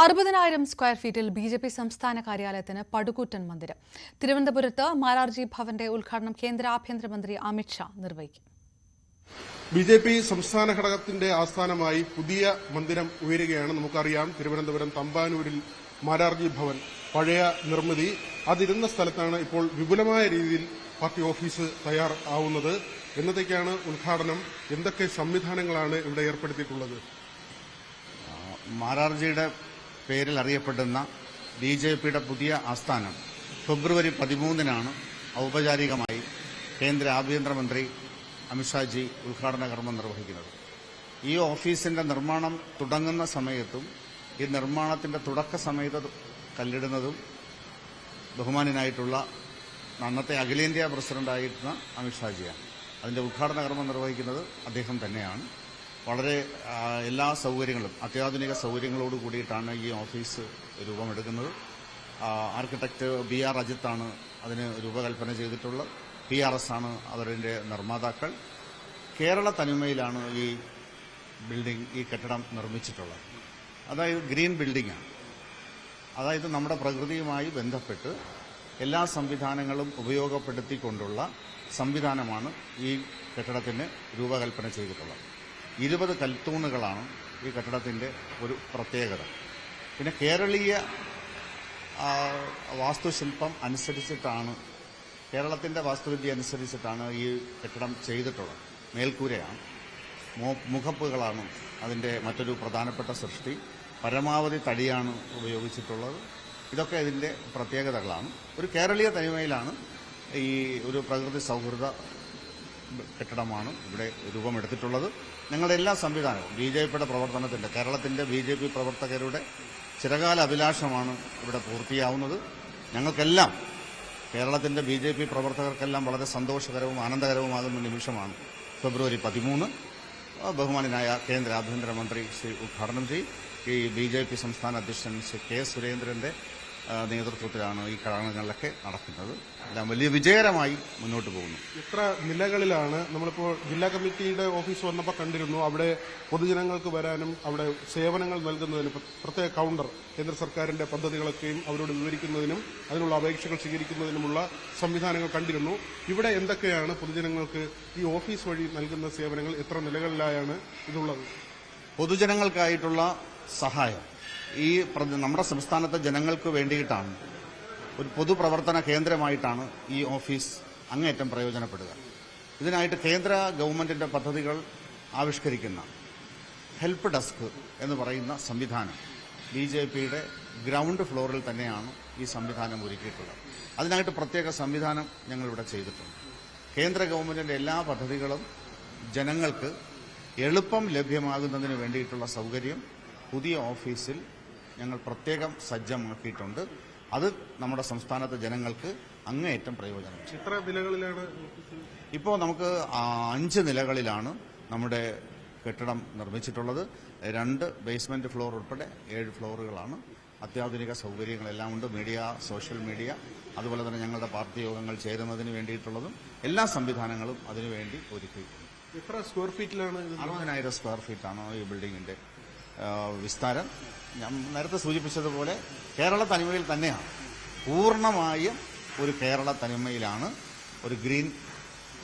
60,000 square ഫീറ്റിൽ BJP. സംസ്ഥാന കാര്യാലയത്തിന് പടുകൂറ്റൻ മന്ദിരം. തിരുവനന്തപുരത്ത് മാരാർജി ഭവന്റെ ഉദ്ഘാടനം കേന്ദ്ര ആഭ്യന്തരമന്ത്രി അമിത് ഷാ നിർവഹിക്കും. ബി.ജെ.പി. സംസ്ഥാന ഘടകത്തിന്റെ ആസ്ഥാനമായി പുതിയ മന്ദിരം ഉയരുകയാണ്. നമുക്കറിയാം, തിരുവനന്തപുരം തമ്പാനൂരിൽ മാരാർജി ഭവൻ പഴയ നിർമ്മിതി അതിരുന്ന സ്ഥലത്താണ് ഇപ്പോൾ വിപുലമായ രീതിയിൽ പാർട്ടി ഓഫീസ് തയ്യാറാവുന്നത്. എന്നത്തേക്കാണ് ഉദ്ഘാടനം? എന്തൊക്കെ സംവിധാനങ്ങളാണ് ഇവിടെ ഏർപ്പെടുത്തിയിട്ടുള്ളത്? മാരാർജിയുടെ പേരിൽ അറിയപ്പെടുന്ന ബി.ജെ.പിയുടെ പുതിയ ആസ്ഥാനം ഫെബ്രുവരി 13-നാണ് ഔപചാരികമായി കേന്ദ്ര ആഭ്യന്തരമന്ത്രി അമിത്ഷാജി ഉദ്ഘാടന കർമ്മം നിർവഹിക്കുന്നത്. ഈ ഓഫീസിന്റെ നിർമ്മാണം തുടങ്ങുന്ന സമയത്തും ഈ നിർമ്മാണത്തിന്റെ തുടക്ക സമയത്ത് കല്ലിടുന്നതും ബഹുമാന്യനായിട്ടുള്ള അന്നത്തെ അഖിലേന്ത്യാ പ്രസിഡന്റായിരുന്ന അമിത്ഷാജിയാണ്. അതിന്റെ ഉദ്ഘാടന കർമ്മം നിർവഹിക്കുന്നത് അദ്ദേഹം തന്നെയാണ്. വളരെ എല്ലാ സൗകര്യങ്ങളും അത്യാധുനിക സൗകര്യങ്ങളോട് കൂടിയിട്ടാണ് ഈ ഓഫീസ് രൂപമെടുക്കുന്നത്. Architect B.R. അജിത്താണ് അതിന് രൂപകൽപ്പന ചെയ്തിട്ടുള്ളത്. PRS ആണ് അവരുടെ നിർമ്മാതാക്കൾ. കേരള തനിമയിലാണ് ഈ ബിൽഡിംഗ്, ഈ കെട്ടിടം നിർമ്മിച്ചിട്ടുള്ളത്. അതായത് ഗ്രീൻ ബിൽഡിംഗാണ്. അതായത് നമ്മുടെ പ്രകൃതിയുമായി ബന്ധപ്പെട്ട് എല്ലാ സംവിധാനങ്ങളും ഉപയോഗപ്പെടുത്തിക്കൊണ്ടുള്ള സംവിധാനമാണ് ഈ കെട്ടിടത്തിന് രൂപകൽപ്പന ചെയ്തിട്ടുള്ളത്. 20 കൽത്തൂണുകളാണ് ഈ കെട്ടിടത്തിന്റെ ഒരു പ്രത്യേകത. പിന്നെ കേരളീയ വാസ്തുശില്പം അനുസരിച്ചിട്ടാണ്, കേരളത്തിന്റെ വാസ്തുവിദ്യ അനുസരിച്ചിട്ടാണ് ഈ കെട്ടിടം ചെയ്തിട്ടുള്ളത്. മേൽക്കൂരയാണ്, മുഖപ്പുകളാണ് അതിന്റെ മറ്റൊരു പ്രധാനപ്പെട്ട സൃഷ്ടി. പരമാവധി തടിയാണ് ഉപയോഗിച്ചിട്ടുള്ളത്. ഇതൊക്കെ ഇതിന്റെ പ്രത്യേകതകളാണ്. ഒരു കേരളീയ തനിമയിലാണ് ഈ ഒരു പ്രകൃതി സൗഹൃദ കെട്ടിടമാണ് ഇവിടെ രൂപമെടുത്തിട്ടുള്ളത്. ഞങ്ങളുടെ എല്ലാ സംവിധാനവും ബി.ജെ.പിയുടെ പ്രവർത്തനത്തിന്റെ, കേരളത്തിന്റെ ബി.ജെ.പി. പ്രവർത്തകരുടെ ചിരകാല അഭിലാഷമാണ് ഇവിടെ പൂർത്തിയാവുന്നത്. ഞങ്ങൾക്കെല്ലാം, കേരളത്തിന്റെ ബി.ജെ.പി. പ്രവർത്തകർക്കെല്ലാം വളരെ സന്തോഷകരവും ആനന്ദകരവുമാകുന്ന നിമിഷമാണ് ഫെബ്രുവരി 13. ബഹുമാന്യനായ കേന്ദ്ര ആഭ്യന്തരമന്ത്രി ശ്രീ ഉദ്ഘാടനം ചെയ്യും. ഈ ബി.ജെ.പി. സംസ്ഥാന അധ്യക്ഷൻ ശ്രീ K. സുരേന്ദ്രന്റെ നേതൃത്വത്തിലാണ് ഈ ചടങ്ങുകളിലൊക്കെ നടക്കുന്നത്. എല്ലാം വലിയ വിജയകരമായി മുന്നോട്ട് പോകുന്നു. എത്ര നിലകളിലാണ്? നമ്മളിപ്പോൾ ജില്ലാ കമ്മിറ്റിയുടെ ഓഫീസ് വന്നപ്പോൾ കണ്ടിരുന്നു, അവിടെ പൊതുജനങ്ങൾക്ക് വരാനും അവിടെ സേവനങ്ങൾ നൽകുന്നതിനും പ്രത്യേക കൗണ്ടർ, കേന്ദ്ര സർക്കാരിന്റെ പദ്ധതികളൊക്കെയും അവരോട് വിവരിക്കുന്നതിനും അതിനുള്ള അപേക്ഷകൾ സ്വീകരിക്കുന്നതിനുമുള്ള സംവിധാനങ്ങൾ കണ്ടിരുന്നു. ഇവിടെ എന്തൊക്കെയാണ് പൊതുജനങ്ങൾക്ക് ഈ ഓഫീസ് വഴി നൽകുന്ന സേവനങ്ങൾ? എത്ര നിലകളിലായാണ് ഇതുള്ളത്? പൊതുജനങ്ങൾക്കായിട്ടുള്ള സഹായം ഈ നമ്മുടെ സംസ്ഥാനത്തെ ജനങ്ങൾക്ക് വേണ്ടിയിട്ടാണ്. ഒരു പൊതുപ്രവർത്തന കേന്ദ്രമായിട്ടാണ് ഈ ഓഫീസ് അങ്ങേയറ്റം പ്രയോജനപ്പെടുക. ഇതിനായിട്ട് കേന്ദ്ര ഗവൺമെന്റിന്റെ പദ്ധതികൾ ആവിഷ്കരിക്കുന്ന ഹെൽപ്പ് ഡെസ്ക് എന്ന് പറയുന്ന സംവിധാനം ബി.ജെ.പിയുടെ ഗ്രൗണ്ട് ഫ്ലോറിൽ തന്നെയാണ് ഈ സംവിധാനം ഒരുക്കിയിട്ടുള്ളത്. അതിനായിട്ട് പ്രത്യേക സംവിധാനം ഞങ്ങളിവിടെ ചെയ്തിട്ടുണ്ട്. കേന്ദ്ര ഗവൺമെന്റിന്റെ എല്ലാ പദ്ധതികളും ജനങ്ങൾക്ക് എളുപ്പം ലഭ്യമാകുന്നതിന് വേണ്ടിയിട്ടുള്ള സൗകര്യം പുതിയ ഓഫീസിൽ ഞങ്ങൾ പ്രത്യേകം സജ്ജമാക്കിയിട്ടുണ്ട്. അത് നമ്മുടെ സംസ്ഥാനത്തെ ജനങ്ങൾക്ക് അങ്ങേയറ്റം പ്രയോജനം. എത്ര നിലകളിലാണ്? ഇപ്പോൾ നമുക്ക് 5 നിലകളിലാണ് നമ്മുടെ കെട്ടിടം നിർമ്മിച്ചിട്ടുള്ളത്. 2 ബേസ്മെന്റ് ഫ്ലോർ ഉൾപ്പെടെ 7 ഫ്ലോറുകളാണ്. അത്യാധുനിക സൗകര്യങ്ങളെല്ലാം ഉണ്ട്. മീഡിയ, സോഷ്യൽ മീഡിയ, അതുപോലെ തന്നെ ഞങ്ങളുടെ പാർട്ടി യോഗങ്ങൾ ചേരുന്നതിന് വേണ്ടിയിട്ടുള്ളതും എല്ലാ സംവിധാനങ്ങളും അതിനുവേണ്ടി ഒരുക്കിയിട്ടുണ്ട്. എത്ര സ്ക്വയർ ഫീറ്റിലാണ്? 60,000 സ്ക്വയർ ഫീറ്റാണ് ഈ ബിൽഡിംഗിന്റെ വിസ്താരം. ഞാൻ നേരത്തെ സൂചിപ്പിച്ചതുപോലെ കേരള തനിമയിൽ തന്നെയാണ്, പൂർണ്ണമായും ഒരു കേരള തനിമയിലാണ്. ഒരു ഗ്രീൻ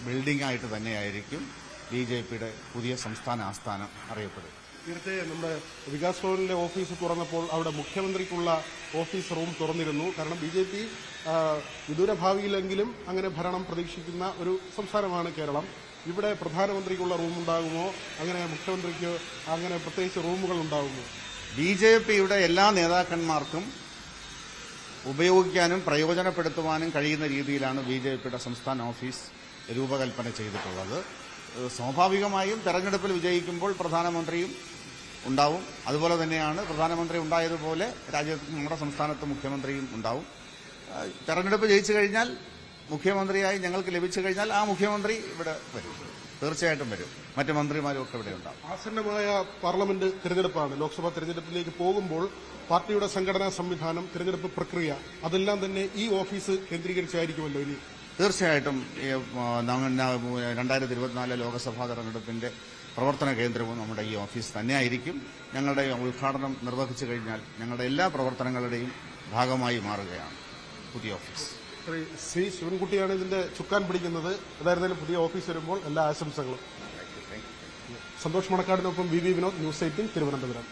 ബിൽഡിംഗ് ആയിട്ട് തന്നെയായിരിക്കും ബി.ജെ.പിയുടെ പുതിയ സംസ്ഥാന ആസ്ഥാനം അറിയപ്പെടുക. നേരത്തെ നമ്മുടെ വികാസ് ഭവനിലെ ഓഫീസ് തുറന്നപ്പോൾ അവിടെ മുഖ്യമന്ത്രിക്കുള്ള ഓഫീസ് റൂം തുറന്നിരുന്നു. കാരണം ബി.ജെ.പി. വിദൂര ഭാവിയിലെങ്കിലും അങ്ങനെ ഭരണം പ്രതീക്ഷിക്കുന്ന ഒരു സംസ്ഥാനമാണ് കേരളം. ഇവിടെ പ്രധാനമന്ത്രിക്കുള്ള റൂം ഉണ്ടാകുമോ? അങ്ങനെ മുഖ്യമന്ത്രിക്ക് അങ്ങനെ പ്രത്യേകിച്ച് റൂമുകൾ ഉണ്ടാകുമോ? ബി.ജെ.പിയുടെ എല്ലാ നേതാക്കന്മാർക്കും ഉപയോഗിക്കാനും പ്രയോജനപ്പെടുത്തുവാനും കഴിയുന്ന രീതിയിലാണ് ബി.ജെ.പിയുടെ സംസ്ഥാന ഓഫീസ് രൂപകൽപ്പന ചെയ്തിട്ടുള്ളത്. സ്വാഭാവികമായും തെരഞ്ഞെടുപ്പിൽ വിജയിക്കുമ്പോൾ പ്രധാനമന്ത്രിയും ഉണ്ടാവും. അതുപോലെ തന്നെയാണ് പ്രധാനമന്ത്രി ഉണ്ടായതുപോലെ നമ്മുടെ സംസ്ഥാനത്ത് മുഖ്യമന്ത്രിയും ഉണ്ടാവും. തെരഞ്ഞെടുപ്പ് ജയിച്ചു കഴിഞ്ഞാൽ, മുഖ്യമന്ത്രിയായി ഞങ്ങൾക്ക് ലഭിച്ചു കഴിഞ്ഞാൽ ആ മുഖ്യമന്ത്രി ഇവിടെ വരും, തീർച്ചയായിട്ടും വരും. മറ്റ് മന്ത്രിമാരും ഒക്കെ ഇവിടെ ഉണ്ടാവും. ആസന്നമായ പാർലമെന്റ് തെരഞ്ഞെടുപ്പാണ്. ലോക്സഭാ തെരഞ്ഞെടുപ്പിലേക്ക് പോകുമ്പോൾ പാർട്ടിയുടെ സംഘടനാ സംവിധാനം, തെരഞ്ഞെടുപ്പ് പ്രക്രിയ, അതെല്ലാം തന്നെ ഈ ഓഫീസ് കേന്ദ്രീകരിച്ചായിരിക്കുമല്ലോ ഇനി? തീർച്ചയായിട്ടും 2024 ലോക്സഭാ തെരഞ്ഞെടുപ്പിന്റെ പ്രവർത്തന കേന്ദ്രവും നമ്മുടെ ഈ ഓഫീസ് തന്നെയായിരിക്കും. ഞങ്ങളുടെ ഉദ്ഘാടനം നിർവഹിച്ചു കഴിഞ്ഞാൽ ഞങ്ങളുടെ എല്ലാ പ്രവർത്തനങ്ങളുടെയും ഭാഗമായി മാറുകയാണ് പുതിയ ഓഫീസ്. സി ശിവൻകുട്ടിയാണ് ഇതിന്റെ ചുക്കാൻ പിടിക്കുന്നത്. അതായിരുന്നാലും പുതിയ ഓഫീസ് വരുമ്പോൾ എല്ലാ ആശംസകളും. സന്തോഷ് മണക്കാടിനൊപ്പം വി വിനോദ്, ന്യൂസ് 18 തിരുവനന്തപുരം.